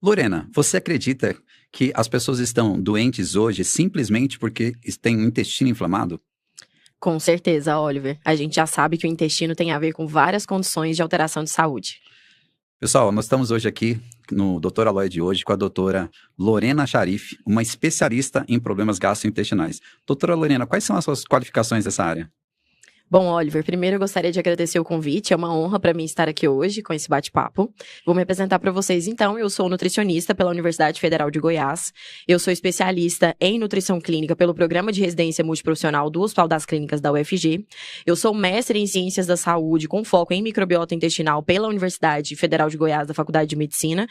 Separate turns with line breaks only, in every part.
Lorena, você acredita que as pessoas estão doentes hoje simplesmente porque têm o intestino inflamado?
Com certeza, Oliver. A gente já sabe que o intestino tem a ver com várias condições de alteração de saúde.
Pessoal, nós estamos hoje aqui no Dr. Aloy de hoje com a doutora Lorena Sharif, uma especialista em problemas gastrointestinais. Doutora Lorena, quais são as suas qualificações nessa área?
Bom, Oliver, primeiro eu gostaria de agradecer o convite. É uma honra para mim estar aqui hoje com esse bate-papo. Vou me apresentar para vocês então. Eu sou nutricionista pela Universidade Federal de Goiás. Eu sou especialista em nutrição clínica pelo Programa de Residência Multiprofissional do Hospital das Clínicas da UFG. Eu sou mestre em Ciências da Saúde com foco em microbiota intestinal pela Universidade Federal de Goiás da Faculdade de Medicina.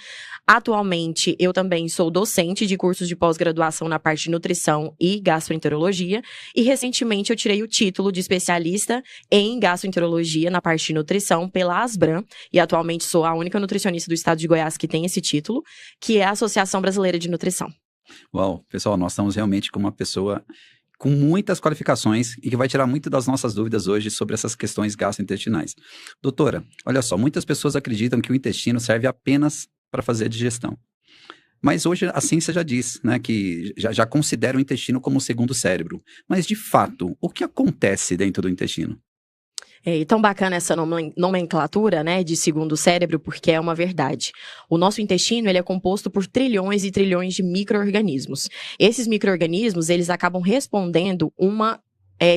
Atualmente, eu também sou docente de cursos de pós-graduação na parte de nutrição e gastroenterologia. E recentemente eu tirei o título de especialista em gastroenterologia na parte de nutrição pela Asbram, e atualmente sou a única nutricionista do estado de Goiás que tem esse título, que é a Associação Brasileira de Nutrição.
Uau, pessoal, nós estamos realmente com uma pessoa com muitas qualificações e que vai tirar muito das nossas dúvidas hoje sobre essas questões gastrointestinais. Doutora, olha só, muitas pessoas acreditam que o intestino serve apenas para fazer a digestão. Mas hoje a ciência já diz, né, que já considera o intestino como o segundo cérebro. Mas, de fato, o que acontece dentro do intestino?
E tão bacana essa nomenclatura, né, de segundo cérebro, porque é uma verdade. O nosso intestino, ele é composto por trilhões e trilhões de micro-organismos. Esses micro-organismos, eles acabam respondendo uma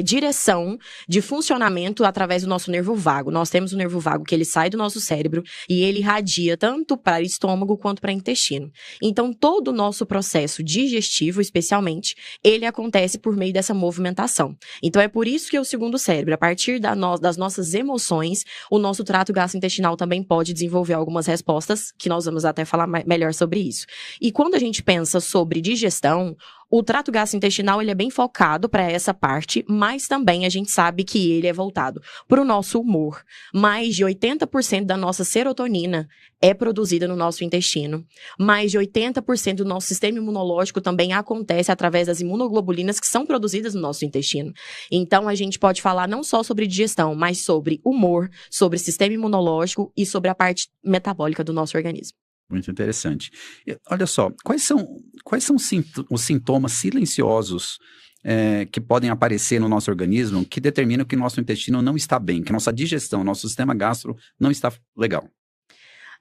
direção de funcionamento através do nosso nervo vago. Nós temos o nervo vago que ele sai do nosso cérebro e ele irradia tanto para estômago quanto para intestino. Então, todo o nosso processo digestivo, especialmente, ele acontece por meio dessa movimentação. Então, é por isso que o segundo cérebro, a partir das nossas emoções, o nosso trato gastrointestinal também pode desenvolver algumas respostas, que nós vamos até falar melhor sobre isso. E quando a gente pensa sobre digestão, o trato gastrointestinal, ele é bem focado para essa parte, mas também a gente sabe que ele é voltado para o nosso humor. Mais de 80% da nossa serotonina é produzida no nosso intestino. Mais de 80% do nosso sistema imunológico também acontece através das imunoglobulinas que são produzidas no nosso intestino. Então, a gente pode falar não só sobre digestão, mas sobre humor, sobre sistema imunológico e sobre a parte metabólica do nosso organismo.
Muito interessante. Olha só, quais são os sintomas silenciosos que podem aparecer no nosso organismo que determinam que o nosso intestino não está bem, que a nossa digestão, nosso sistema gastro não está legal?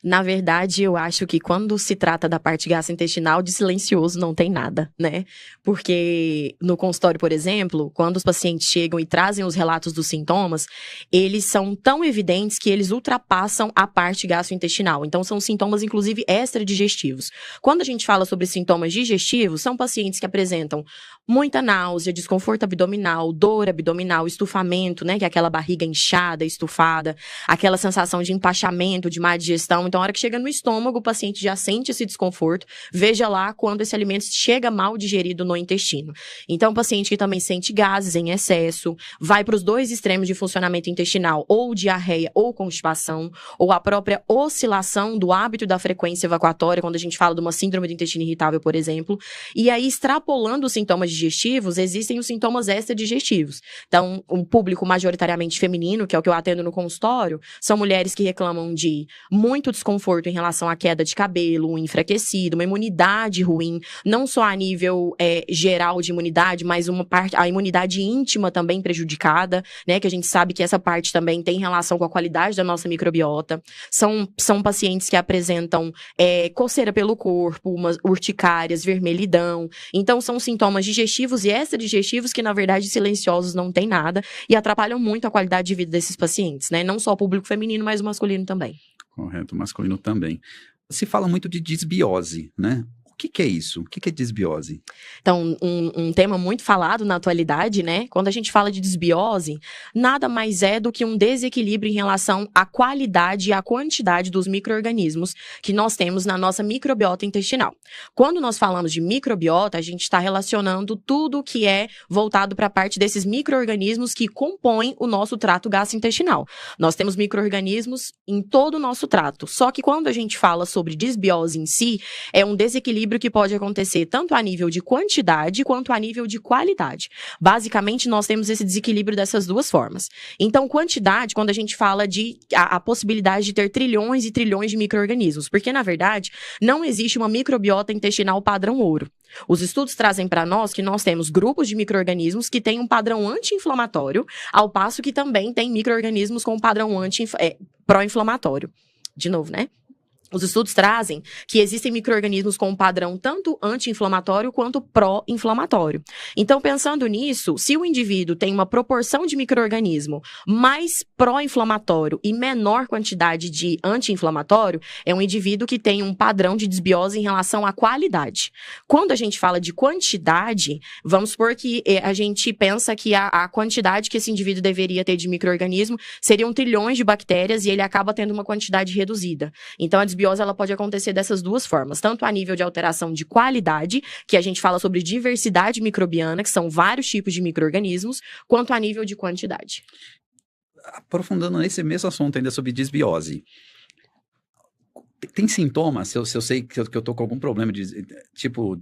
Na verdade, eu acho que quando se trata da parte gastrointestinal, de silencioso não tem nada, né? Porque no consultório, por exemplo, quando os pacientes chegam e trazem os relatos dos sintomas, eles são tão evidentes que eles ultrapassam a parte gastrointestinal. Então, são sintomas, inclusive, extradigestivos. Quando a gente fala sobre sintomas digestivos, são pacientes que apresentam muita náusea, desconforto abdominal, dor abdominal, estufamento, né? Que é aquela barriga inchada, estufada, aquela sensação de empachamento, de má digestão. Então, a hora que chega no estômago, o paciente já sente esse desconforto. Veja lá quando esse alimento chega mal digerido no intestino. Então, o paciente que também sente gases em excesso, vai para os dois extremos de funcionamento intestinal, ou diarreia ou constipação, ou a própria oscilação do hábito da frequência evacuatória, quando a gente fala de uma síndrome do intestino irritável, por exemplo. E aí, extrapolando os sintomas digestivos, existem os sintomas extradigestivos. Então, um público majoritariamente feminino, que é o que eu atendo no consultório, são mulheres que reclamam de muito desconforto em relação à queda de cabelo, um enfraquecido, uma imunidade ruim, não só a nível geral de imunidade, mas a imunidade íntima também prejudicada, né, que a gente sabe que essa parte também tem relação com a qualidade da nossa microbiota. São pacientes que apresentam coceira pelo corpo, umas urticárias, vermelhidão. Então, são sintomas digestivos e extradigestivos que, na verdade, silenciosos não tem nada e atrapalham muito a qualidade de vida desses pacientes, né, não só o público feminino, mas o masculino também.
Correto, masculino também. Se fala muito de disbiose, né? O que é isso? O que é disbiose?
Então, um tema muito falado na atualidade, né? Quando a gente fala de disbiose, nada mais é do que um desequilíbrio em relação à qualidade e à quantidade dos micro-organismos que nós temos na nossa microbiota intestinal. Quando nós falamos de microbiota, a gente está relacionando tudo que é voltado para a parte desses micro-organismos que compõem o nosso trato gastrointestinal. Nós temos micro-organismos em todo o nosso trato, só que quando a gente fala sobre disbiose em si, é um desequilíbrio desequilíbrio que pode acontecer tanto a nível de quantidade quanto a nível de qualidade. Basicamente, nós temos esse desequilíbrio dessas duas formas. Então, quantidade, quando a gente fala de a possibilidade de ter trilhões e trilhões de micro-organismos, porque, na verdade, não existe uma microbiota intestinal padrão ouro. Os estudos trazem para nós que nós temos grupos de micro-organismos que têm um padrão anti-inflamatório, ao passo que também tem micro-organismos com um padrão pró-inflamatório. De novo, né? Os estudos trazem que existem micro-organismos com um padrão tanto anti-inflamatório quanto pró-inflamatório. Então, pensando nisso, se o indivíduo tem uma proporção de micro-organismo mais pró-inflamatório e menor quantidade de anti-inflamatório, é um indivíduo que tem um padrão de desbiose em relação à qualidade. Quando a gente fala de quantidade, vamos supor que a gente pensa que a quantidade que esse indivíduo deveria ter de micro-organismo seriam trilhões de bactérias e ele acaba tendo uma quantidade reduzida. Então, a desbiose ela pode acontecer dessas duas formas, tanto a nível de alteração de qualidade, que a gente fala sobre diversidade microbiana, que são vários tipos de micro-organismos, quanto a nível de quantidade.
Aprofundando nesse mesmo assunto ainda sobre desbiose, tem sintomas, se eu sei que eu tô com algum problema, tipo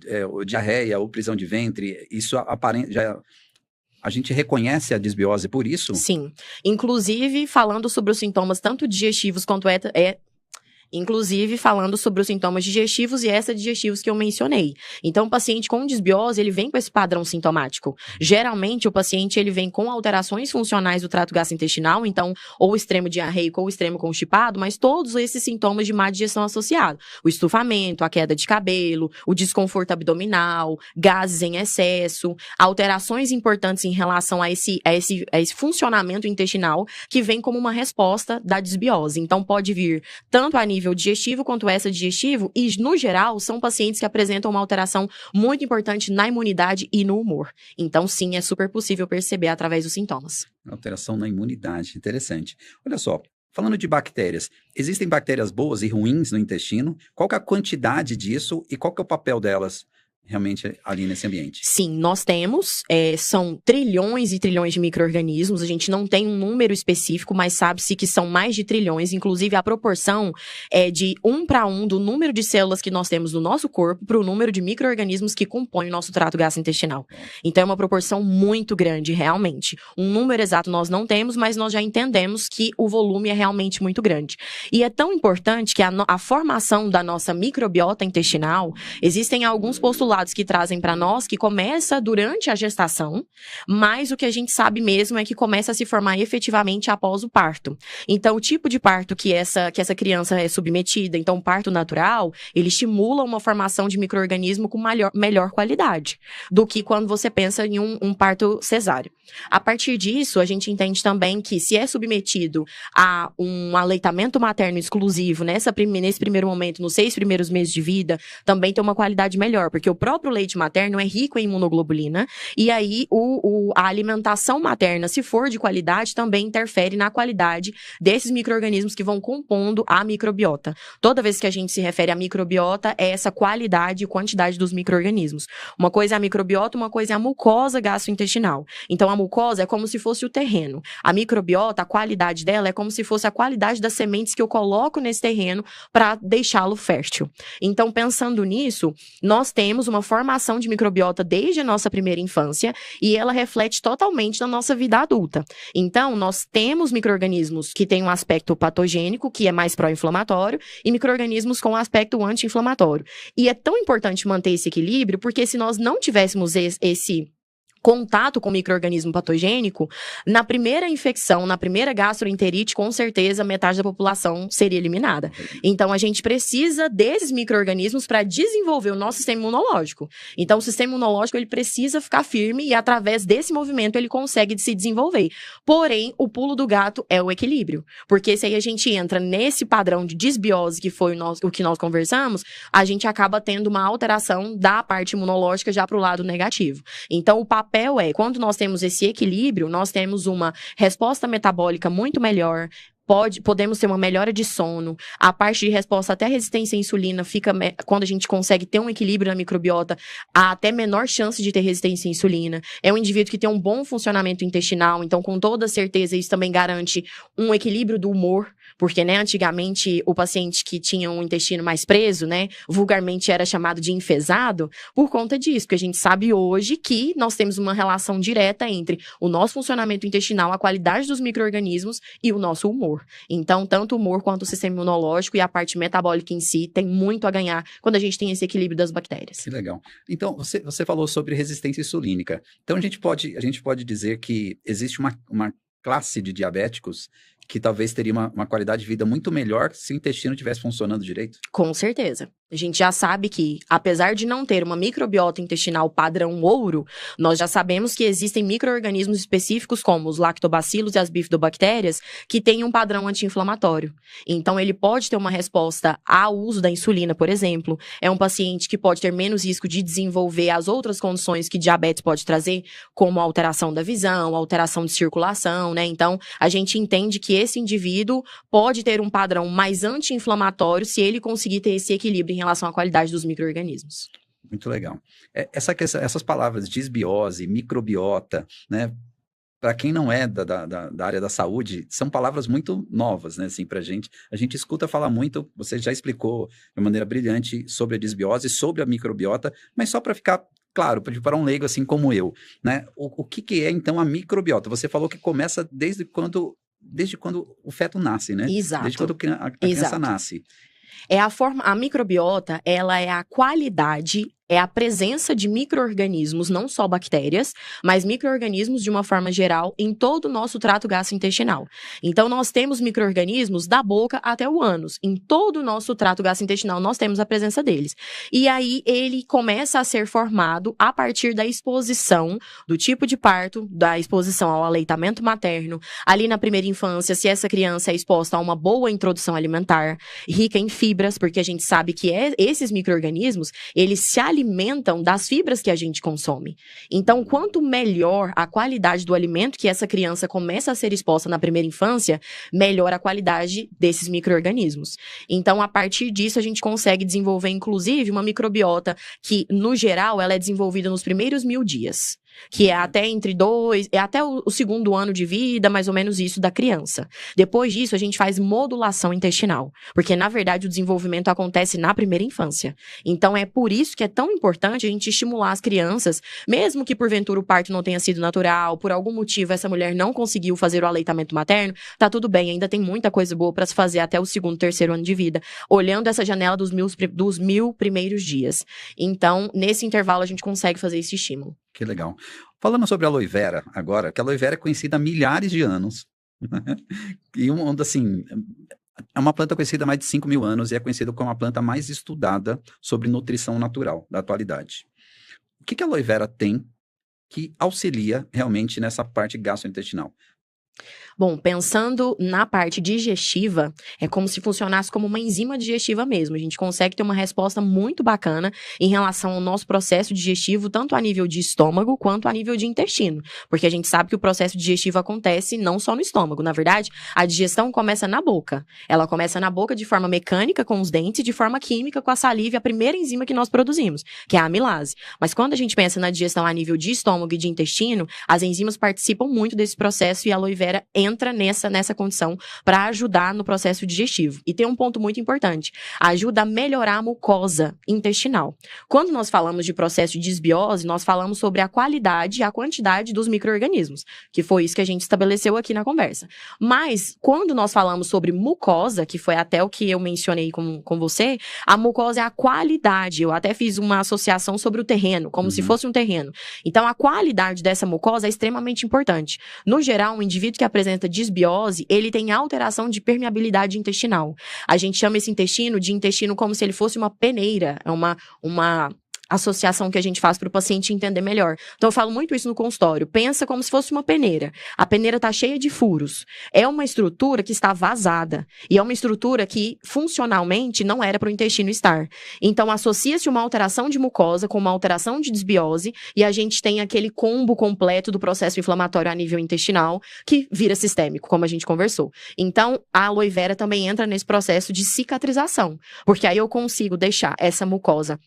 diarreia ou prisão de ventre, isso a gente reconhece a desbiose por isso?
Sim. Inclusive, falando sobre os sintomas tanto digestivos quanto inclusive falando sobre os sintomas digestivos e extradigestivos que eu mencionei. Então, o paciente com desbiose, ele vem com esse padrão sintomático. Geralmente, o paciente, ele vem com alterações funcionais do trato gastrointestinal, então, ou extremo diarreico ou extremo constipado, mas todos esses sintomas de má digestão associados. O estufamento, a queda de cabelo, o desconforto abdominal, gases em excesso, alterações importantes em relação a esse funcionamento intestinal que vem como uma resposta da desbiose. Então, pode vir tanto a nível digestivo quanto extradigestivo e, no geral, são pacientes que apresentam uma alteração muito importante na imunidade e no humor. Então, sim, é super possível perceber através dos sintomas.
Alteração na imunidade, interessante. Olha só, falando de bactérias, existem bactérias boas e ruins no intestino? Qual que é a quantidade disso e qual que é o papel delas realmente ali nesse ambiente?
Sim, nós temos, são trilhões e trilhões de micro-organismos, a gente não tem um número específico, mas sabe-se que são mais de trilhões, inclusive a proporção é de 1 para 1 do número de células que nós temos no nosso corpo para o número de micro-organismos que compõem o nosso trato gastrointestinal. Então é uma proporção muito grande, realmente. Um número exato nós não temos, mas nós já entendemos que o volume é realmente muito grande. E é tão importante que a formação da nossa microbiota intestinal, existem alguns postulados que trazem para nós que começa durante a gestação, mas o que a gente sabe mesmo é que começa a se formar efetivamente após o parto. Então, o tipo de parto que essa criança é submetida, então o parto natural, ele estimula uma formação de micro-organismo com melhor qualidade do que quando você pensa em um parto cesáreo. A partir disso, a gente entende também que se é submetido a um aleitamento materno exclusivo nesse primeiro momento, nos 6 primeiros meses de vida, também tem uma qualidade melhor, porque o próprio leite materno é rico em imunoglobulina, e aí a alimentação materna, se for de qualidade, também interfere na qualidade desses micro-organismos que vão compondo a microbiota. Toda vez que a gente se refere à microbiota, é essa qualidade e quantidade dos micro-organismos. Uma coisa é a microbiota, uma coisa é a mucosa gastrointestinal. Então, a mucosa é como se fosse o terreno. A microbiota, a qualidade dela é como se fosse a qualidade das sementes que eu coloco nesse terreno para deixá-lo fértil. Então, pensando nisso, nós temos uma formação de microbiota desde a nossa primeira infância e ela reflete totalmente na nossa vida adulta. Então, nós temos micro-organismos que têm um aspecto patogênico, que é mais pró-inflamatório, e micro-organismos com um aspecto anti-inflamatório. E é tão importante manter esse equilíbrio, porque se nós não tivéssemos esse contato com micro-organismo patogênico, na primeira infecção, na primeira gastroenterite, com certeza metade da população seria eliminada. Então, a gente precisa desses micro-organismos para desenvolver o nosso sistema imunológico. Então, o sistema imunológico, ele precisa ficar firme e, através desse movimento, ele consegue se desenvolver. Porém, o pulo do gato é o equilíbrio. Porque se aí a gente entra nesse padrão de desbiose, que foi o que nós conversamos, a gente acaba tendo uma alteração da parte imunológica já para o lado negativo. Então, o papel quando nós temos esse equilíbrio, nós temos uma resposta metabólica muito melhor, podemos ter uma melhora de sono, a parte de resposta até a resistência à insulina fica, quando a gente consegue ter um equilíbrio na microbiota, há até menor chance de ter resistência à insulina. É um indivíduo que tem um bom funcionamento intestinal, então com toda certeza isso também garante um equilíbrio do humor, Porque, né, antigamente, o paciente que tinha um intestino mais preso, né, vulgarmente era chamado de enfesado, por conta disso, porque a gente sabe hoje que nós temos uma relação direta entre o nosso funcionamento intestinal, a qualidade dos micro-organismos e o nosso humor. Então, tanto o humor quanto o sistema imunológico e a parte metabólica em si tem muito a ganhar quando a gente tem esse equilíbrio das bactérias.
Que legal. Então, você falou sobre resistência insulínica. Então, a gente pode dizer que existe uma classe de diabéticos que talvez teria uma qualidade de vida muito melhor se o intestino estivesse funcionando direito?
Com certeza. A gente já sabe que, apesar de não ter uma microbiota intestinal padrão ouro, nós já sabemos que existem micro-organismos específicos, como os lactobacilos e as bifidobactérias, que têm um padrão anti-inflamatório. Então, ele pode ter uma resposta ao uso da insulina, por exemplo. É um paciente que pode ter menos risco de desenvolver as outras condições que diabetes pode trazer, como a alteração da visão, a alteração de circulação, né? Então, a gente entende que esse indivíduo pode ter um padrão mais anti-inflamatório se ele conseguir ter esse equilíbrio em relação à qualidade dos micro-organismos.
Muito legal. Essas palavras disbiose, microbiota, né? Para quem não é da área da saúde, são palavras muito novas, né? Assim, pra gente. A gente escuta falar muito, você já explicou de maneira brilhante sobre a disbiose, sobre a microbiota, mas só para ficar claro, para um leigo assim como eu, né? O que é, então, a microbiota? Você falou que começa desde quando o feto nasce, né?
Exato.
Desde quando a criança nasce.
A microbiota, ela é a qualidade, é a presença de micro-organismos, não só bactérias, mas micro-organismos de uma forma geral em todo o nosso trato gastrointestinal. Então, nós temos micro-organismos da boca até o ânus. Em todo o nosso trato gastrointestinal, nós temos a presença deles. E aí, ele começa a ser formado a partir da exposição do tipo de parto, da exposição ao aleitamento materno, ali na primeira infância, se essa criança é exposta a uma boa introdução alimentar, rica em fibras, porque a gente sabe que esses micro-organismos, eles se alimentam das fibras que a gente consome. Então, quanto melhor a qualidade do alimento que essa criança começa a ser exposta na primeira infância, melhor a qualidade desses micro-organismos. Então, a partir disso, a gente consegue desenvolver, inclusive, uma microbiota que, no geral, ela é desenvolvida nos primeiros 1000 dias. Que é até até o segundo ano de vida, mais ou menos isso, da criança. Depois disso, a gente faz modulação intestinal. Porque, na verdade, o desenvolvimento acontece na primeira infância. Então, é por isso que é tão importante a gente estimular as crianças, mesmo que, porventura, o parto não tenha sido natural, por algum motivo essa mulher não conseguiu fazer o aleitamento materno, tá tudo bem, ainda tem muita coisa boa para se fazer até o segundo, terceiro ano de vida, olhando essa janela dos 1000 primeiros dias. Então, nesse intervalo, a gente consegue fazer esse estímulo.
Que legal. Falando sobre a aloe vera agora, que a aloe vera é conhecida há milhares de anos. E assim, é uma planta conhecida há mais de 5.000 anos e é conhecida como a planta mais estudada sobre nutrição natural da atualidade. O que a aloe vera tem que auxilia realmente nessa parte gastrointestinal?
Bom, pensando na parte digestiva, é como se funcionasse como uma enzima digestiva mesmo. A gente consegue ter uma resposta muito bacana em relação ao nosso processo digestivo, tanto a nível de estômago quanto a nível de intestino. Porque a gente sabe que o processo digestivo acontece não só no estômago. Na verdade, a digestão começa na boca. Ela começa na boca de forma mecânica, com os dentes, e de forma química, com a saliva, a primeira enzima que nós produzimos, que é a amilase. Mas quando a gente pensa na digestão a nível de estômago e de intestino, as enzimas participam muito desse processo e a aloe vera entra nessa condição para ajudar no processo digestivo. E tem um ponto muito importante, ajuda a melhorar a mucosa intestinal. Quando nós falamos de processo de disbiose, nós falamos sobre a qualidade e a quantidade dos micro-organismos, que foi isso que a gente estabeleceu aqui na conversa. Mas, quando nós falamos sobre mucosa, que foi até o que eu mencionei com você, a mucosa é a qualidade. Eu até fiz uma associação sobre o terreno, como se fosse um terreno. Então, a qualidade dessa mucosa é extremamente importante. No geral, um indivíduo que apresenta disbiose, ele tem alteração de permeabilidade intestinal. A gente chama esse intestino de intestino como se ele fosse uma peneira, é uma associação que a gente faz para o paciente entender melhor. Então, eu falo muito isso no consultório. Pensa como se fosse uma peneira. A peneira está cheia de furos. É uma estrutura que está vazada. E é uma estrutura que, funcionalmente, não era para o intestino estar. Então, associa-se uma alteração de mucosa com uma alteração de disbiose e a gente tem aquele combo completo do processo inflamatório a nível intestinal que vira sistêmico, como a gente conversou. Então, a aloe vera também entra nesse processo de cicatrização. Porque aí eu consigo deixar essa mucosa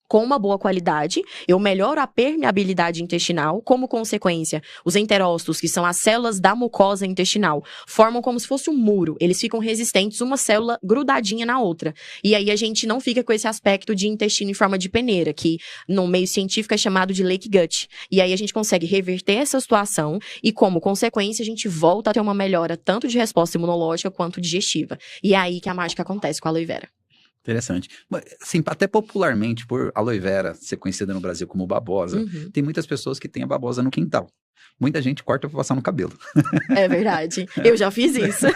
com uma boa qualidade, eu melhoro a permeabilidade intestinal, como consequência, os enterócitos, que são as células da mucosa intestinal, formam como se fosse um muro, eles ficam resistentes, uma célula grudadinha na outra, e aí a gente não fica com esse aspecto de intestino em forma de peneira, que no meio científico é chamado de leaky gut, e aí a gente consegue reverter essa situação, e como consequência a gente volta a ter uma melhora tanto de resposta imunológica quanto digestiva, e é aí que a mágica acontece com a aloe vera.
Interessante. Assim, até popularmente, por aloe vera ser conhecida no Brasil como babosa, tem muitas pessoas que têm a babosa no quintal. Muita gente corta pra passar no cabelo.
É verdade. Eu já fiz isso.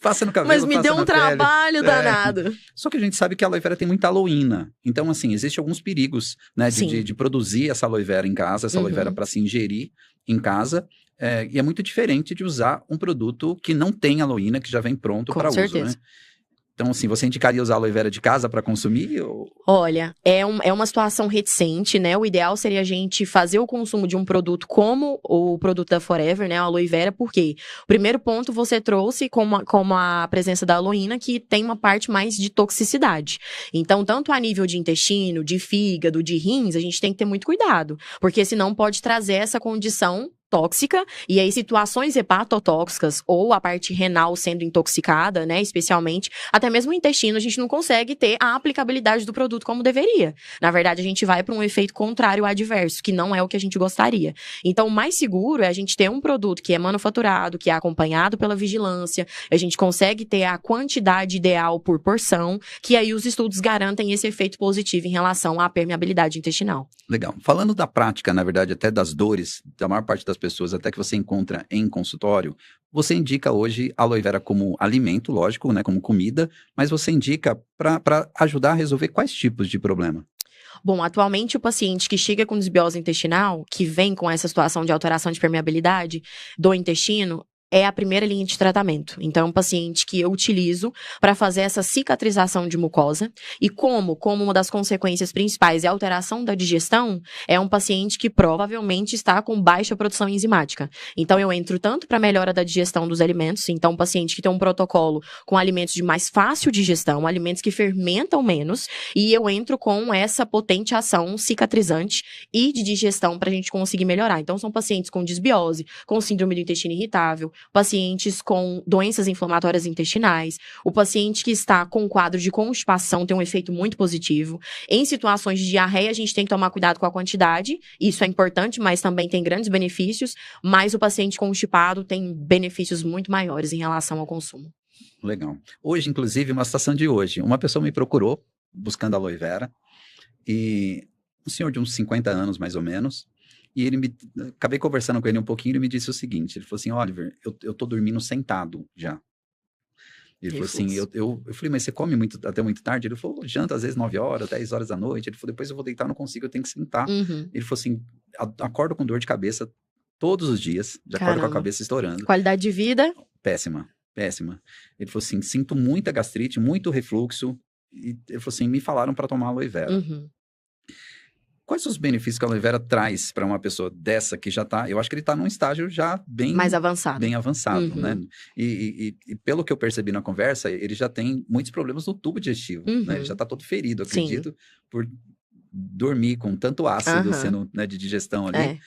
Passa no cabelo,
mas me deu um trabalho danado.
Só que a gente sabe que a aloe vera tem muita aloína. Então, assim, existem alguns perigos, né, de produzir essa aloe vera em casa, essa aloe vera para se ingerir em casa. E é muito diferente de usar um produto que não tem aloína, que já vem pronto para uso, né? Então, assim, você indicaria usar aloe vera de casa para consumir? Ou...
Olha, é uma situação reticente, né? O ideal seria a gente fazer o consumo de um produto como o produto da Forever, né? A aloe vera, porque o primeiro ponto você trouxe como a presença da aloína, que tem uma parte mais de toxicidade. Então, tanto a nível de intestino, de fígado, de rins, a gente tem que ter muito cuidado, porque senão pode trazer essa condição tóxica, e aí situações hepatotóxicas ou a parte renal sendo intoxicada, né, especialmente, até mesmo o intestino, a gente não consegue ter a aplicabilidade do produto como deveria. Na verdade, a gente vai para um efeito contrário adverso, que não é o que a gente gostaria. Então, o mais seguro é a gente ter um produto que é manufaturado, que é acompanhado pela vigilância, a gente consegue ter a quantidade ideal por porção, que aí os estudos garantem esse efeito positivo em relação à permeabilidade intestinal.
Legal. Falando da prática, na verdade, até das dores da maior parte das pessoas, até que você encontra em consultório, você indica hoje a aloe vera como alimento, lógico, né, como comida, mas você indica para ajudar a resolver quais tipos de problema?
Bom, atualmente o paciente que chega com desbiose intestinal, que vem com essa situação de alteração de permeabilidade do intestino, é a primeira linha de tratamento. Então, é um paciente que eu utilizo para fazer essa cicatrização de mucosa. E como uma das consequências principais é a alteração da digestão, é um paciente que provavelmente está com baixa produção enzimática. Então, eu entro tanto para melhora da digestão dos alimentos, então um paciente que tem um protocolo com alimentos de mais fácil digestão, alimentos que fermentam menos, e eu entro com essa potente ação cicatrizante e de digestão para a gente conseguir melhorar. Então, são pacientes com desbiose, com síndrome do intestino irritável, pacientes com doenças inflamatórias intestinais, o paciente que está com um quadro de constipação tem um efeito muito positivo. Em situações de diarreia, a gente tem que tomar cuidado com a quantidade, isso é importante, mas também tem grandes benefícios, mas o paciente constipado tem benefícios muito maiores em relação ao consumo.
Legal. Hoje, inclusive, uma situação de hoje, uma pessoa me procurou, buscando aloe vera, e um senhor de uns 50 anos, mais ou menos, e acabei conversando com ele um pouquinho, ele me disse o seguinte, ele falou assim, Oliver, eu tô dormindo sentado já. Ele falou assim, eu falei, mas você come até muito tarde? Ele falou, janta às vezes 9 horas, 10 horas da noite. Ele falou, depois eu vou deitar, não consigo, eu tenho que sentar. Ele falou assim, acordo com dor de cabeça todos os dias, já acordo com a cabeça estourando.
Qualidade de vida?
Péssima. Ele falou assim, sinto muita gastrite, muito refluxo. E ele falou assim, me falaram para tomar aloe vera. Quais os benefícios que a aloe vera traz para uma pessoa dessa que já está... Eu acho que ele está num estágio já bem...
mais avançado.
Bem avançado, né? E pelo que eu percebi na conversa, ele já tem muitos problemas no tubo digestivo, né? Ele já está todo ferido, acredito, por dormir com tanto ácido sendo, né, de digestão ali.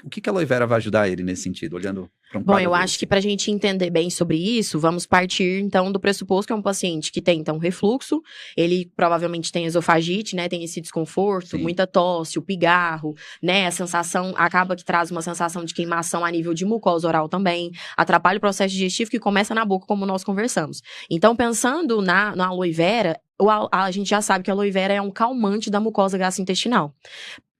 O que a aloe vera vai ajudar ele nesse sentido, olhando para um
Bom, eu acho que para a gente entender bem sobre isso, vamos partir, então, do pressuposto que é um paciente que tem, então, refluxo, ele provavelmente tem esofagite, né, tem esse desconforto, muita tosse, o pigarro, né, a sensação, acaba que traz uma sensação de queimação a nível de mucosa oral também, atrapalha o processo digestivo que começa na boca, como nós conversamos. Então, pensando na aloe vera, a gente já sabe que a aloe vera é um calmante da mucosa gastrointestinal.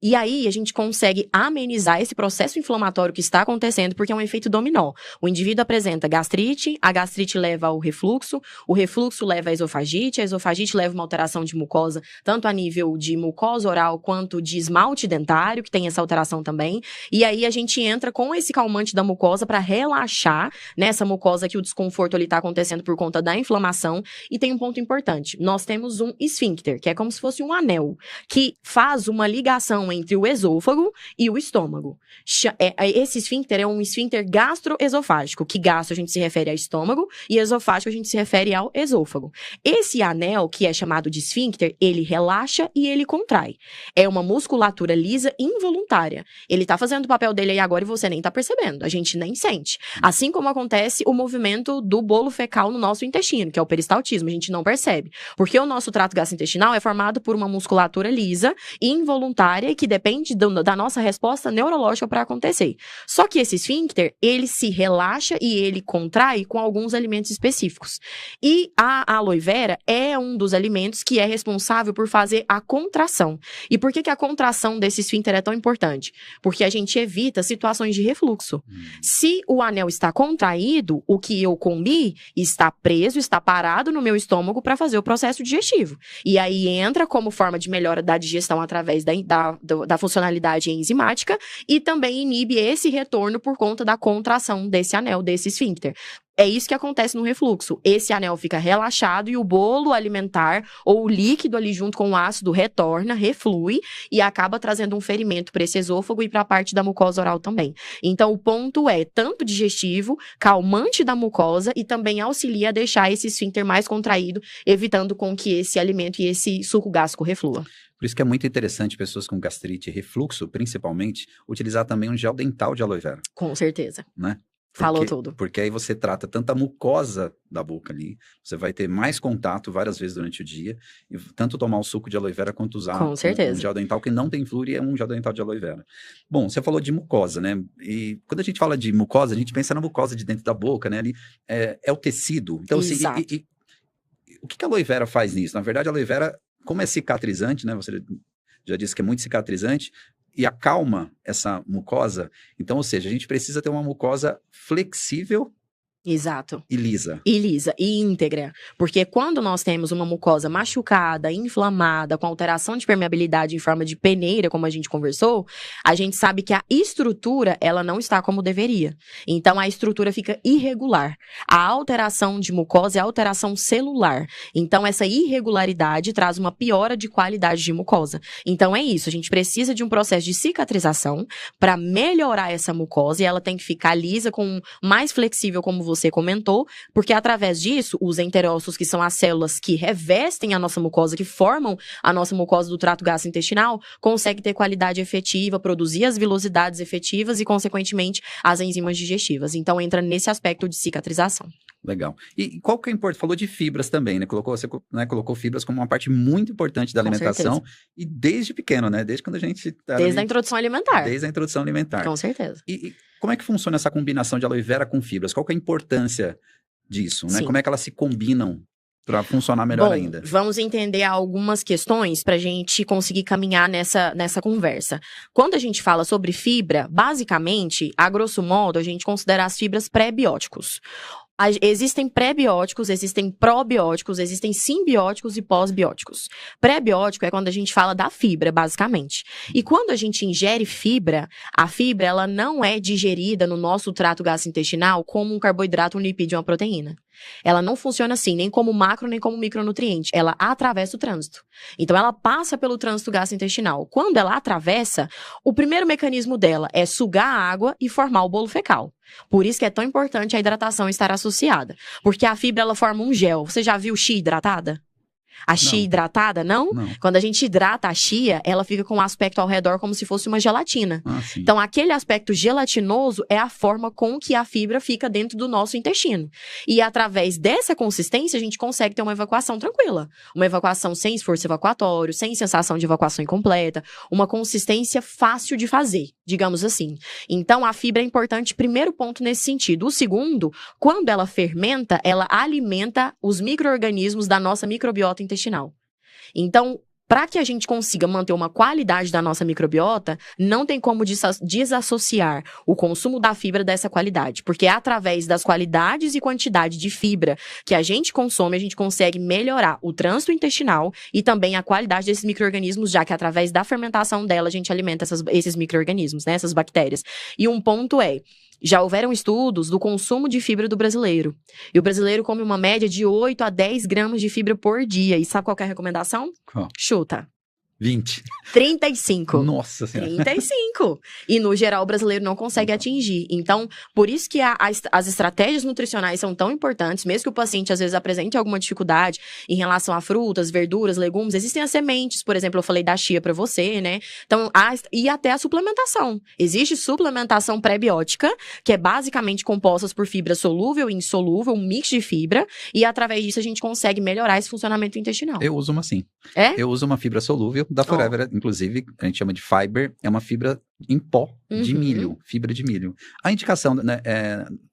E aí, a gente consegue amenizar esse processo inflamatório que está acontecendo, porque é um efeito dominó. O indivíduo apresenta gastrite, a gastrite leva ao refluxo, o refluxo leva à esofagite, a esofagite leva a uma alteração de mucosa, tanto a nível de mucosa oral quanto de esmalte dentário, que tem essa alteração também. E aí, a gente entra com esse calmante da mucosa para relaxar nessa mucosa que o desconforto ali está acontecendo por conta da inflamação. E tem um ponto importante, nós temos um esfíncter, que é como se fosse um anel, que faz uma ligação entre o esôfago e o estômago. Esse esfíncter é um esfíncter gastroesofágico, que gastro a gente se refere ao estômago e esofágico a gente se refere ao esôfago. Esse anel, que é chamado de esfíncter, ele relaxa e ele contrai. É uma musculatura lisa involuntária. Ele tá fazendo o papel dele aí agora e você nem tá percebendo, a gente nem sente. Assim como acontece o movimento do bolo fecal no nosso intestino, que é o peristaltismo, a gente não percebe. Porque o nosso trato gastrointestinal é formado por uma musculatura lisa, involuntária e que depende da nossa resposta neurológica para acontecer. Só que esse esfíncter, ele se relaxa e ele contrai com alguns alimentos específicos. E a aloe vera é um dos alimentos que é responsável por fazer a contração. E por que a contração desse esfíncter é tão importante? Porque a gente evita situações de refluxo. Se o anel está contraído, o que eu comi está preso, está parado no meu estômago para fazer o processo digestivo. E aí entra como forma de melhora da digestão através da funcionalidade enzimática e também inibe esse retorno por conta da contração desse anel, desse esfíncter. É isso que acontece no refluxo. Esse anel fica relaxado e o bolo alimentar ou o líquido ali junto com o ácido retorna, reflui e acaba trazendo um ferimento para esse esôfago e para a parte da mucosa oral também. Então, o ponto é tanto digestivo, calmante da mucosa e também auxilia a deixar esse esfíncter mais contraído, evitando com que esse alimento e esse suco gástrico reflua.
Por isso que é muito interessante pessoas com gastrite e refluxo, principalmente, utilizar também um gel dental de aloe vera.
Com certeza.
Né?
Falou tudo.
Porque aí você trata tanto a mucosa da boca ali, você vai ter mais contato várias vezes durante o dia, e tanto tomar o suco de aloe vera quanto usar
Com certeza.
um gel dental que não tem flúor e é um gel dental de aloe vera. Bom, você falou de mucosa, né? E quando a gente fala de mucosa, a gente pensa na mucosa de dentro da boca, né? Ali é o tecido. Então, assim, o que a aloe vera faz nisso? Na verdade, a aloe vera, como é cicatrizante, né? Você já disse que é muito cicatrizante, e acalma essa mucosa. Então, ou seja, a gente precisa ter uma mucosa flexível.
Exato.
E lisa.
E lisa, e íntegra. Porque quando nós temos uma mucosa machucada, inflamada, com alteração de permeabilidade em forma de peneira, como a gente conversou, a gente sabe que a estrutura, ela não está como deveria. Então, a estrutura fica irregular. A alteração de mucosa é alteração celular. Então, essa irregularidade traz uma piora de qualidade de mucosa. Então, é isso. A gente precisa de um processo de cicatrização para melhorar essa mucosa e ela tem que ficar lisa, mais flexível, como você comentou, porque através disso, os enterócitos, que são as células que revestem a nossa mucosa, que formam a nossa mucosa do trato gastrointestinal, conseguem ter qualidade efetiva, produzir as vilosidades efetivas e, consequentemente, as enzimas digestivas. Então, entra nesse aspecto de cicatrização.
Legal. E qual que é importante? Falou de fibras também, né? Você colocou fibras como uma parte muito importante da alimentação. E desde pequeno, né? Desde quando a gente...
Desde a introdução alimentar.
Desde a introdução alimentar.
Com certeza.
E como é que funciona essa combinação de aloe vera com fibras? Qual que é a importância disso, né?
Sim.
Como é que elas se combinam para funcionar melhor ainda?
Vamos entender algumas questões para a gente conseguir caminhar nessa conversa. Quando a gente fala sobre fibra, basicamente, a grosso modo, a gente considera as fibras pré-bióticos. Existem pré-bióticos, existem probióticos, existem simbióticos e pós-bióticos. Pré-biótico é quando a gente fala da fibra, basicamente. E quando a gente ingere fibra, a fibra ela não é digerida no nosso trato gastrointestinal como um carboidrato, um lipídio, uma proteína. Ela não funciona assim, nem como macro, nem como micronutriente. Ela atravessa o trânsito. Então, ela passa pelo trânsito gastrointestinal. Quando ela atravessa, o primeiro mecanismo dela é sugar a água e formar o bolo fecal. Por isso que é tão importante a hidratação estar associada. Porque a fibra, ela forma um gel. Você já viu chia hidratada? A chia hidratada, não? Quando a gente hidrata a chia, ela fica com um aspecto ao redor como se fosse uma gelatina. Então, aquele aspecto gelatinoso é a forma com que a fibra fica dentro do nosso intestino. E através dessa consistência, a gente consegue ter uma evacuação tranquila. Uma evacuação sem esforço evacuatório, sem sensação de evacuação incompleta. Uma consistência fácil de fazer, digamos assim. Então, a fibra é importante, primeiro ponto nesse sentido. O segundo, quando ela fermenta, ela alimenta os micro-organismos da nossa microbiota intestinal. Então, para que a gente consiga manter uma qualidade da nossa microbiota, não tem como desassociar o consumo da fibra dessa qualidade, porque é através das qualidades e quantidade de fibra que a gente consome, a gente consegue melhorar o trânsito intestinal e também a qualidade desses micro-organismos, já que através da fermentação dela a gente alimenta esses micro-organismos, né, essas bactérias. E um ponto já houveram estudos do consumo de fibra do brasileiro. E o brasileiro come uma média de 8 a 10 gramas de fibra por dia. E sabe qual que é a recomendação?
Qual?
Chuta.
20.
35.
Nossa Senhora.
35. E, no geral, o brasileiro não consegue atingir. Então, por isso que as estratégias nutricionais são tão importantes, mesmo que o paciente, às vezes, apresente alguma dificuldade em relação a frutas, verduras, legumes. Existem as sementes, por exemplo, eu falei da chia para você, né? Então, e até a suplementação. Existe suplementação pré-biótica, que é basicamente composta por fibra solúvel e insolúvel, um mix de fibra, e através disso a gente consegue melhorar esse funcionamento intestinal.
Eu uso uma sim.
É?
Eu uso uma fibra solúvel da Forever, inclusive, a gente chama de Fiber, é uma fibra em pó de milho, fibra de milho. A indicação, né,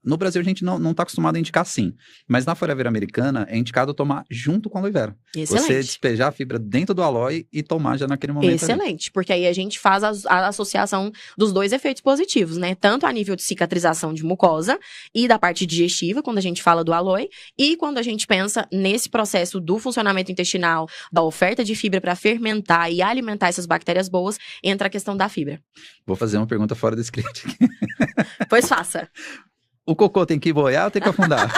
no Brasil a gente não está acostumado a indicar assim, mas na Forever americana é indicado tomar junto com a aloe vera.
Excelente.
Você despejar a fibra dentro do aloe e tomar já naquele momento.
Excelente, ali. Porque aí a gente faz a associação dos dois efeitos positivos, né? Tanto a nível de cicatrização de mucosa e da parte digestiva, quando a gente fala do aloe, e quando a gente pensa nesse processo do funcionamento intestinal, da oferta de fibra para fermentar e alimentar essas bactérias boas, entra a questão da fibra.
Vou fazer uma pergunta fora do script aqui.
Pois faça.
O cocô tem que boiar ou tem que afundar?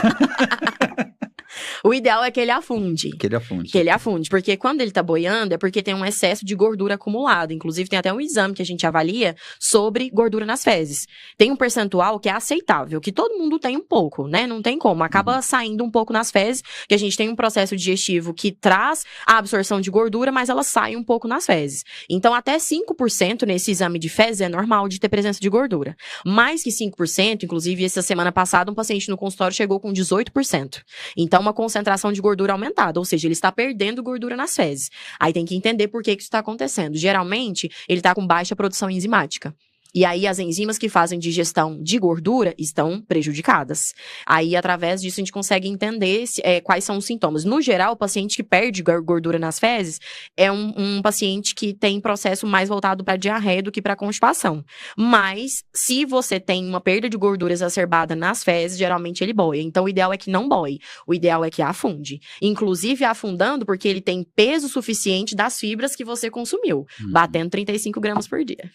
O ideal é que ele afunde.
Que ele afunde.
Que ele afunde. Porque quando ele tá boiando, é porque tem um excesso de gordura acumulado. Inclusive, tem até um exame que a gente avalia sobre gordura nas fezes. Tem um percentual que é aceitável, que todo mundo tem um pouco, né? Não tem como. Acaba saindo um pouco nas fezes, que a gente tem um processo digestivo que traz a absorção de gordura, mas ela sai um pouco nas fezes. Então, até 5% nesse exame de fezes é normal de ter presença de gordura. Mais que 5%, inclusive, essa semana passada, um paciente no consultório chegou com 18%. Então, uma concentração de gordura aumentada, ou seja, ele está perdendo gordura nas fezes. Aí tem que entender por que isso está acontecendo. Geralmente, ele está com baixa produção enzimática. E aí, as enzimas que fazem digestão de gordura estão prejudicadas. Aí, através disso, a gente consegue entender quais são os sintomas. No geral, o paciente que perde gordura nas fezes é um paciente que tem processo mais voltado para diarreia do que para constipação. Mas, se você tem uma perda de gordura exacerbada nas fezes, geralmente ele boia. Então, o ideal é que não boie. O ideal é que afunde. Inclusive, afundando porque ele tem peso suficiente das fibras que você consumiu. Batendo 35 gramas por dia.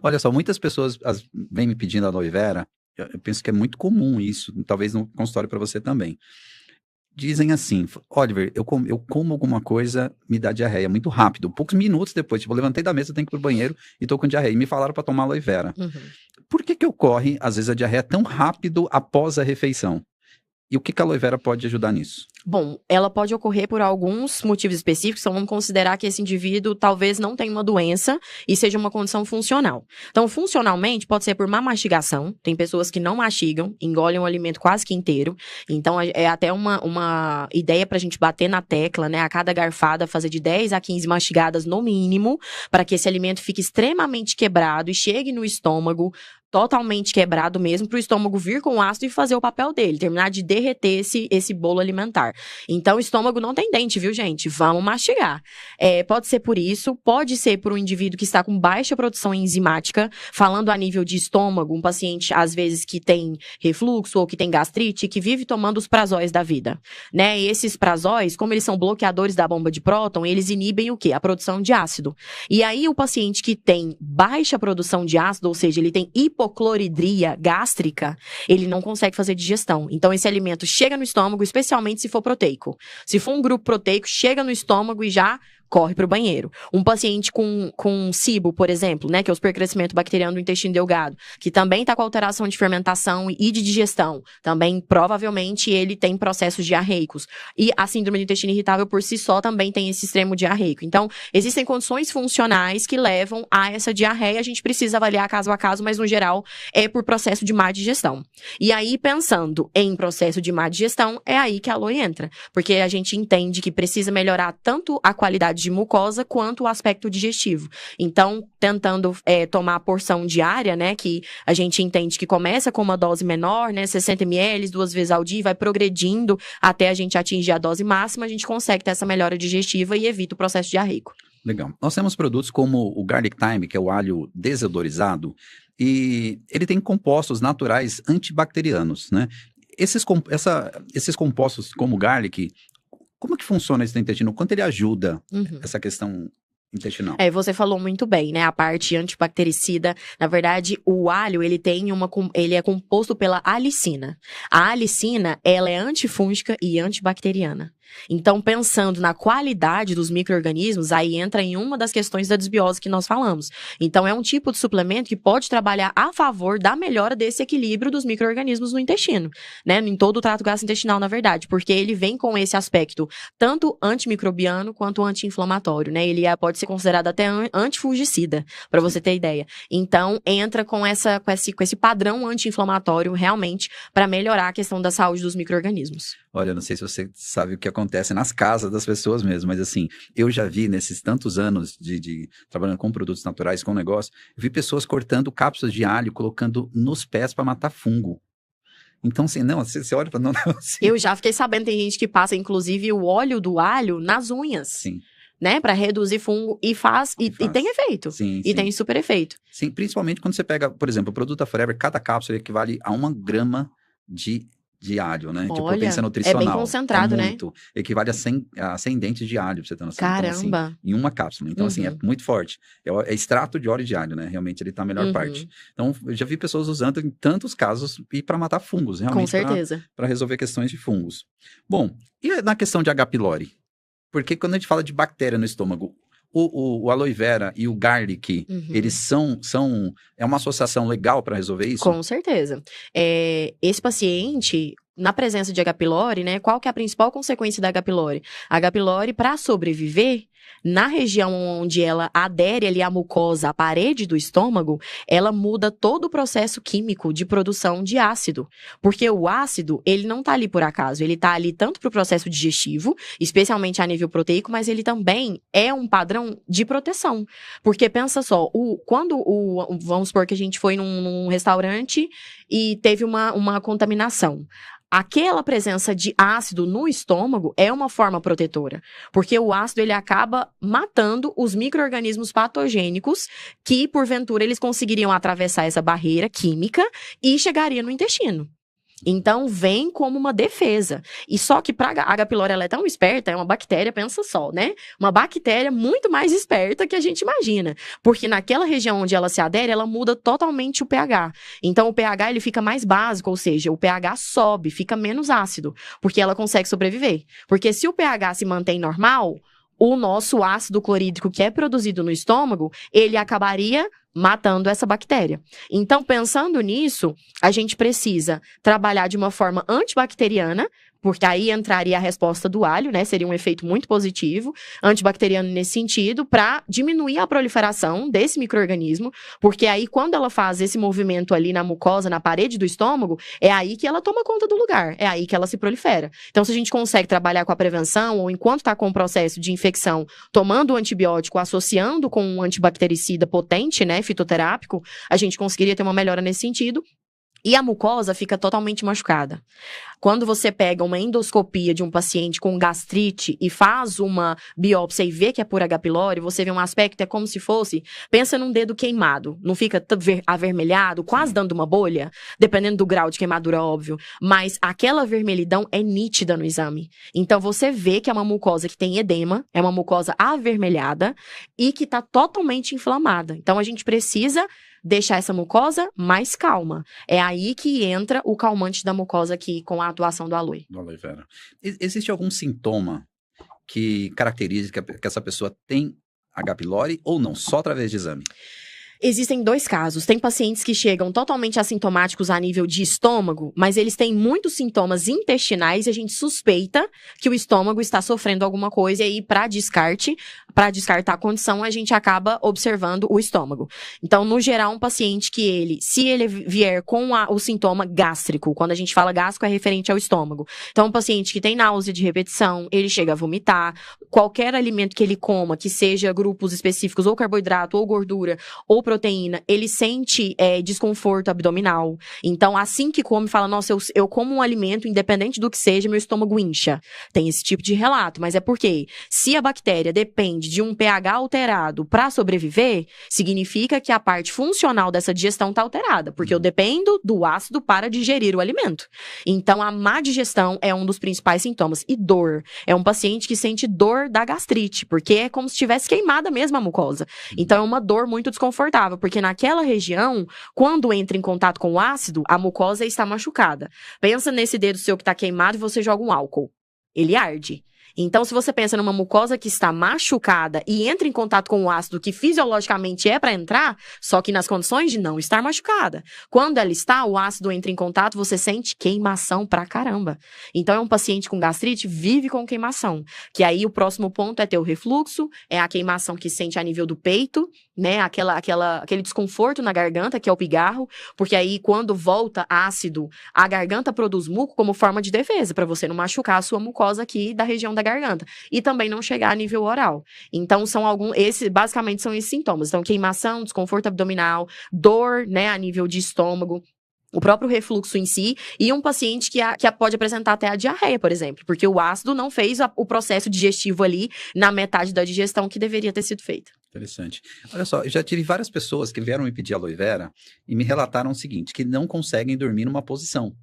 Olha só, muitas pessoas vêm me pedindo aloe vera, eu penso que é muito comum isso, talvez no consultório para você também. Dizem assim, Oliver, eu como alguma coisa, me dá diarreia muito rápido, poucos minutos depois, tipo, eu levantei da mesa, tenho que ir pro banheiro e tô com diarreia, e me falaram para tomar aloe vera. Por que ocorre, às vezes, a diarreia tão rápido após a refeição? E o que a aloe vera pode ajudar nisso?
Bom, ela pode ocorrer por alguns motivos específicos, então vamos considerar que esse indivíduo talvez não tenha uma doença e seja uma condição funcional. Então, funcionalmente, pode ser por má mastigação. Tem pessoas que não mastigam, engolem o alimento quase que inteiro. Então, é até uma ideia pra gente bater na tecla, né? A cada garfada, fazer de 10 a 15 mastigadas no mínimo, para que esse alimento fique extremamente quebrado e chegue no estômago totalmente quebrado mesmo, para o estômago vir com o ácido e fazer o papel dele, terminar de derreter esse bolo alimentar. Então, o estômago não tem dente, viu, gente? Vamos mastigar. Pode ser por isso, pode ser por um indivíduo que está com baixa produção enzimática, falando a nível de estômago, um paciente, às vezes, que tem refluxo ou que tem gastrite, que vive tomando os prazóis da vida, né? E esses prazóis, como eles são bloqueadores da bomba de próton, eles inibem o quê? A produção de ácido. E aí, o paciente que tem baixa produção de ácido, ou seja, ele tem hipocloridria gástrica, ele não consegue fazer digestão. Então, esse alimento chega no estômago, especialmente se for proteico. Se for um grupo proteico, chega no estômago e já corre para o banheiro. Um paciente com SIBO, por exemplo, né, que é o supercrescimento bacteriano do intestino delgado, que também está com alteração de fermentação e de digestão, também provavelmente ele tem processos diarreicos. E a síndrome do intestino irritável por si só também tem esse extremo diarreico. Então, existem condições funcionais que levam a essa diarreia. A gente precisa avaliar caso a caso, mas no geral é por processo de má digestão. E aí, pensando em processo de má digestão, é aí que a aloe entra. Porque a gente entende que precisa melhorar tanto a qualidade de mucosa quanto o aspecto digestivo. Então, tentando tomar a porção diária, né, que a gente entende que começa com uma dose menor, né, 60 ml, 2 vezes ao dia, vai progredindo até a gente atingir a dose máxima, a gente consegue ter essa melhora digestiva e evita o processo diarreico.
Legal. Nós temos produtos como o Garlic Thyme, que é o alho desodorizado, e ele tem compostos naturais antibacterianos, né? Esses compostos como o garlic, como que funciona isso no intestino? Quanto ele ajuda essa questão intestinal?
Você falou muito bem, né? A parte antibactericida. Na verdade, o alho, ele é composto pela alicina. A alicina, ela é antifúngica e antibacteriana. Então, pensando na qualidade dos micro-organismos, aí entra em uma das questões da desbiose que nós falamos. Então, é um tipo de suplemento que pode trabalhar a favor da melhora desse equilíbrio dos micro-organismos no intestino, né? Em todo o trato gastrointestinal, na verdade, porque ele vem com esse aspecto tanto antimicrobiano quanto anti-inflamatório, né? Ele pode ser considerado até antifungicida, para você ter ideia. Então, entra com esse padrão anti-inflamatório realmente para melhorar a questão da saúde dos micro-organismos.
Olha, eu não sei se você sabe o que acontece nas casas das pessoas mesmo, mas assim, eu já vi nesses tantos anos de trabalhando com produtos naturais, com negócio, eu vi pessoas cortando cápsulas de alho, colocando nos pés para matar fungo. Então, assim, não, você olha para não, assim.
Eu já fiquei sabendo, tem gente que passa, inclusive, o óleo do alho nas unhas.
Sim.
Né, para reduzir fungo e tem efeito.
Sim,
e tem super efeito.
Sim, principalmente quando você pega, por exemplo, o produto da Forever, cada cápsula equivale a 1 grama de alho, né?
Olha,
tipo, pensa nutricional.
é bem concentrado,
muito, né? Equivale a 100 dentes de alho, pra você ter noção.
Caramba!
Então, assim, em uma cápsula. Então, assim, é muito forte. É extrato de óleo de alho, né? Realmente, ele tá a melhor parte. Então, eu já vi pessoas usando em tantos casos e para matar fungos, realmente.
Com certeza.
Para resolver questões de fungos. Bom, e na questão de H. pylori? Porque quando a gente fala de bactéria no estômago, o aloe vera e o garlic, eles são é uma associação legal para resolver isso?
Com certeza. Esse paciente, na presença de H. pylori, né, qual que é a principal consequência da H. pylori? A H. pylori, para sobreviver, na região onde ela adere ali à mucosa, à parede do estômago, ela muda todo o processo químico de produção de ácido. Porque o ácido, ele não tá ali por acaso, ele tá ali tanto para o processo digestivo, especialmente a nível proteico, mas ele também é um padrão de proteção. Porque pensa só, vamos supor que a gente foi num restaurante e teve uma contaminação. Aquela presença de ácido no estômago é uma forma protetora, porque o ácido ele acaba matando os micro-organismos patogênicos que, porventura, eles conseguiriam atravessar essa barreira química e chegaria no intestino. Então, vem como uma defesa. E só que a H. pylori, ela é tão esperta, é uma bactéria, pensa só, né? Uma bactéria muito mais esperta que a gente imagina. Porque naquela região onde ela se adere, ela muda totalmente o pH. Então, o pH, ele fica mais básico, ou seja, o pH sobe, fica menos ácido, porque ela consegue sobreviver. Porque se o pH se mantém normal, o nosso ácido clorídrico que é produzido no estômago, ele acabaria matando essa bactéria. Então, pensando nisso, a gente precisa trabalhar de uma forma antibacteriana, porque aí entraria a resposta do alho, né? Seria um efeito muito positivo, antibacteriano nesse sentido, para diminuir a proliferação desse micro-organismo, porque aí quando ela faz esse movimento ali na mucosa, na parede do estômago, é aí que ela toma conta do lugar, é aí que ela se prolifera. Então, se a gente consegue trabalhar com a prevenção, ou enquanto está com o processo de infecção, tomando o antibiótico, associando com um antibactericida potente, né, fitoterápico, a gente conseguiria ter uma melhora nesse sentido. E a mucosa fica totalmente machucada. Quando você pega uma endoscopia de um paciente com gastrite e faz uma biópsia e vê que é por H. pylori, você vê um aspecto, é como se fosse, pensa num dedo queimado. Não fica avermelhado, quase dando uma bolha? Dependendo do grau de queimadura, óbvio. Mas aquela vermelhidão é nítida no exame. Então, você vê que é uma mucosa que tem edema, é uma mucosa avermelhada e que está totalmente inflamada. Então, a gente precisa deixar essa mucosa mais calma. É aí que entra o calmante da mucosa aqui com a atuação do aloe.
Do aloe vera. Existe algum sintoma que caracteriza que essa pessoa tem H. pylori ou não? Só através de exame?
Existem 2 casos. Tem pacientes que chegam totalmente assintomáticos a nível de estômago, mas eles têm muitos sintomas intestinais e a gente suspeita que o estômago está sofrendo alguma coisa e aí, para descartar a condição, a gente acaba observando o estômago. Então, no geral, um paciente que se ele vier com o sintoma gástrico, quando a gente fala gástrico é referente ao estômago. Então, um paciente que tem náusea de repetição, ele chega a vomitar, qualquer alimento que ele coma, que seja grupos específicos, ou carboidrato, ou gordura, ou proteína, ele sente desconforto abdominal. Então, assim que come, fala, nossa, eu como um alimento, independente do que seja, meu estômago incha. Tem esse tipo de relato, mas é porque se a bactéria depende de um pH alterado para sobreviver, significa que a parte funcional dessa digestão está alterada, porque eu dependo do ácido para digerir o alimento. Então, a má digestão é um dos principais sintomas. E dor. É um paciente que sente dor da gastrite, porque é como se tivesse queimada mesmo a mucosa. Então, é uma dor muito desconfortável, porque naquela região, quando entra em contato com o ácido, a mucosa está machucada. Pensa nesse dedo seu que está queimado e você joga um álcool. Ele arde. Então, se você pensa numa mucosa que está machucada e entra em contato com o ácido que fisiologicamente é para entrar, só que nas condições de não estar machucada. Quando ela está, o ácido entra em contato, você sente queimação pra caramba. Então, é um paciente com gastrite, vive com queimação. Que aí o próximo ponto é ter o refluxo, é a queimação que sente a nível do peito, né? Aquele desconforto na garganta, que é o pigarro, porque aí quando volta ácido, a garganta produz muco como forma de defesa, para você não machucar a sua mucosa aqui da região da garganta. E também não chegar a nível oral. Então, basicamente são esses sintomas. Então, queimação, desconforto abdominal, dor, né, a nível de estômago, o próprio refluxo em si, e um paciente que pode apresentar até a diarreia, por exemplo, porque o ácido não fez o processo digestivo ali na metade da digestão que deveria ter sido feito.
Interessante. Olha só, eu já tive várias pessoas que vieram me pedir aloe vera e me relataram o seguinte, que não conseguem dormir numa posição.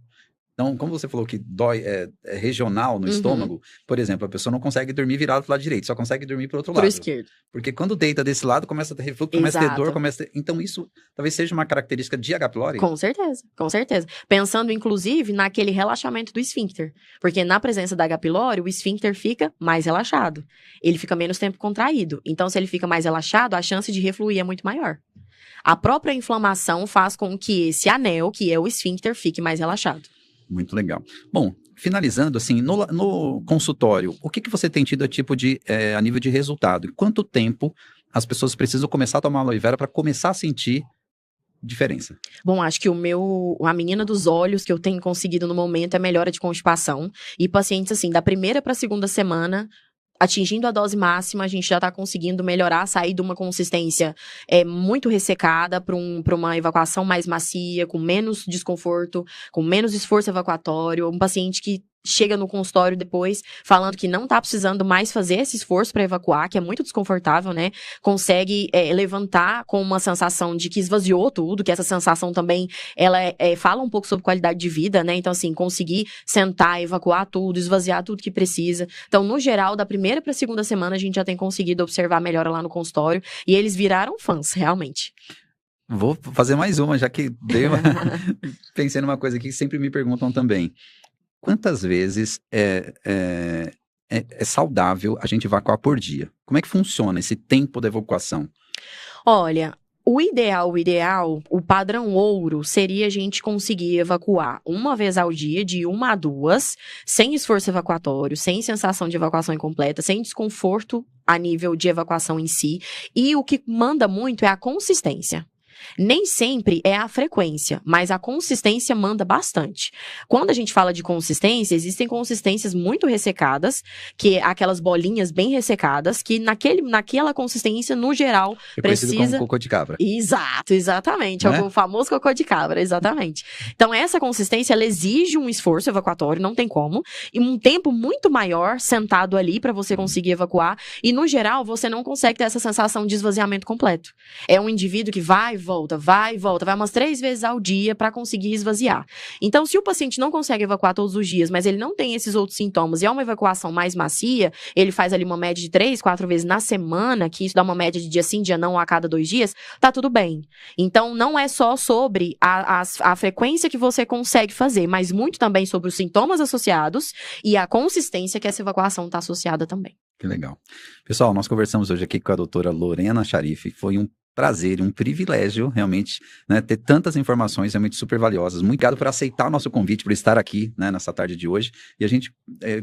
Então, como você falou que dói, é regional no estômago, por exemplo, a pessoa não consegue dormir virada para o lado direito, só consegue dormir para o outro lado.
Pro esquerdo.
Porque quando deita desse lado, começa a ter refluxo, começa a ter dor, Então, isso talvez seja uma característica de H. pylori?
Com certeza, com certeza. Pensando, inclusive, naquele relaxamento do esfíncter. Porque na presença da H. pylori, o esfíncter fica mais relaxado. Ele fica menos tempo contraído. Então, se ele fica mais relaxado, a chance de refluir é muito maior. A própria inflamação faz com que esse anel, que é o esfíncter, fique mais relaxado.
Muito legal. Bom, finalizando, assim, no consultório, o que você tem tido a nível de resultado? Quanto tempo as pessoas precisam começar a tomar aloe vera para começar a sentir diferença?
Bom, acho que a menina dos olhos que eu tenho conseguido no momento é melhora de constipação. E pacientes, assim, da primeira para a segunda semana, atingindo a dose máxima, a gente já está conseguindo melhorar, sair de uma consistência muito ressecada para uma evacuação mais macia, com menos desconforto, com menos esforço evacuatório. Um paciente que chega no consultório depois falando que não tá precisando mais fazer esse esforço para evacuar, que é muito desconfortável, né? Consegue levantar com uma sensação de que esvaziou tudo, que essa sensação também, ela fala um pouco sobre qualidade de vida, né? Então, assim, conseguir sentar, evacuar tudo, esvaziar tudo que precisa. Então, no geral, da primeira para a segunda semana, a gente já tem conseguido observar melhora lá no consultório e eles viraram fãs, realmente.
Vou fazer mais uma, já que pensei numa coisa aqui que sempre me perguntam também. Quantas vezes é saudável a gente evacuar por dia? Como é que funciona esse tempo da evacuação?
Olha, o ideal, o padrão ouro, seria a gente conseguir evacuar uma vez ao dia, de 1 a 2, sem esforço evacuatório, sem sensação de evacuação incompleta, sem desconforto a nível de evacuação em si. E o que manda muito é a consistência. Nem sempre é a frequência, mas a consistência manda bastante. Quando a gente fala de consistência, existem consistências muito ressecadas, que é aquelas bolinhas bem ressecadas, que naquela consistência, no geral, precisa...
como cocô de cabra.
Exatamente. É o famoso cocô de cabra, exatamente. Então, essa consistência, ela exige um esforço evacuatório, não tem como, e um tempo muito maior sentado ali para você conseguir evacuar, e no geral, você não consegue ter essa sensação de esvaziamento completo. É um indivíduo que vai e volta, vai umas 3 vezes ao dia para conseguir esvaziar. Então, se o paciente não consegue evacuar todos os dias, mas ele não tem esses outros sintomas e é uma evacuação mais macia, ele faz ali uma média de 3, 4 vezes na semana, que isso dá uma média de dia sim, dia não, a cada 2 dias, tá tudo bem. Então, não é só sobre a frequência que você consegue fazer, mas muito também sobre os sintomas associados e a consistência que essa evacuação está associada também.
Que legal. Pessoal, nós conversamos hoje aqui com a doutora Lorena Charife, foi um prazer, um privilégio, realmente, né, ter tantas informações realmente super valiosas. Muito obrigado por aceitar o nosso convite, por estar aqui, né, nessa tarde de hoje. E a gente,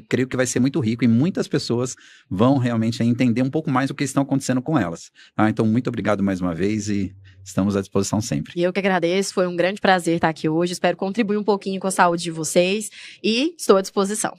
creio que vai ser muito rico e muitas pessoas vão realmente entender um pouco mais o que está acontecendo com elas. Tá? Então, muito obrigado mais uma vez e estamos à disposição sempre.
Eu que agradeço, foi um grande prazer estar aqui hoje. Espero contribuir um pouquinho com a saúde de vocês e estou à disposição.